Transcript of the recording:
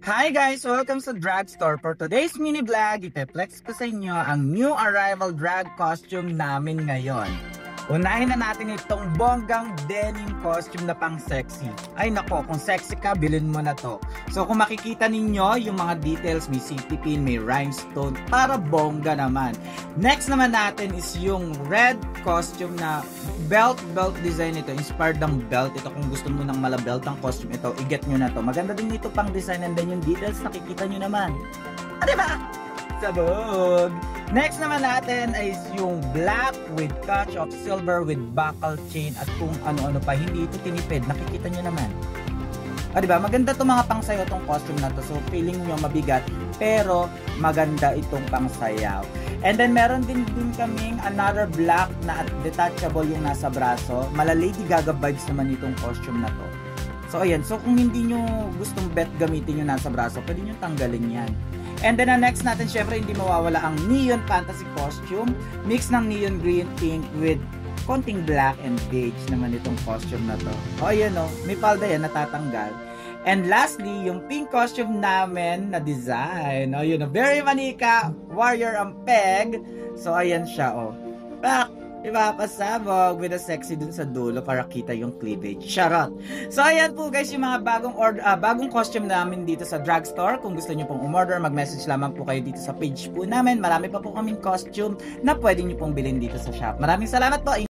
Hi guys! Welcome sa Dragstore. For today's mini vlog, ipeplex ko sa inyo ang new arrival drag costume namin ngayon. Unahin na natin itong bonggang denim costume na pang sexy. Ay nako, kung sexy ka, bilhin mo na to. So kung makikita ninyo, yung mga details, may safety pin, may rhinestone, para bongga naman. Next naman natin is yung red costume na belt design ito. Inspired ng belt. Ito kung gusto mo ng mala-belt ang costume ito, i-get nyo na to. Maganda din ito pang design and then yung details nakikita nyo naman. Ah, diba? Sabog! Next naman natin is yung black with touch of silver with buckle chain at kung ano-ano pa. Hindi ito tinipid. Nakikita nyo naman. Ah, diba? Maganda itong mga pangsayaw tong costume na to. So, feeling nyo mabigat. Pero, maganda itong pangsayaw. And then, meron din kaming another black na detachable yung nasa braso. Mala Lady Gaga vibes naman itong costume na to. So, ayan. So, kung hindi nyo gustong bet gamitin yung nasa braso, pwede nyo tanggalin yan. And then, next natin, syempre, hindi mawawala ang neon fantasy costume. Mix ng neon green, pink with konting black and beige naman itong costume na to. O, ayan o. May palda yan, natatanggal. And lastly, yung pink costume namin na design. O, yun o. Very manika. Warrior ang peg. So, ayan siya o. Back. Ipapasabog with a sexy dun sa dulo para kita yung cleavage. Charot! So ayan po guys yung mga bagong costume namin dito sa Dragstore. Kung gusto nyo pong umorder, mag-message lamang po kayo dito sa page po namin. Marami pa po kaming costume na pwede nyo pong bilhin dito sa shop. Maraming salamat po!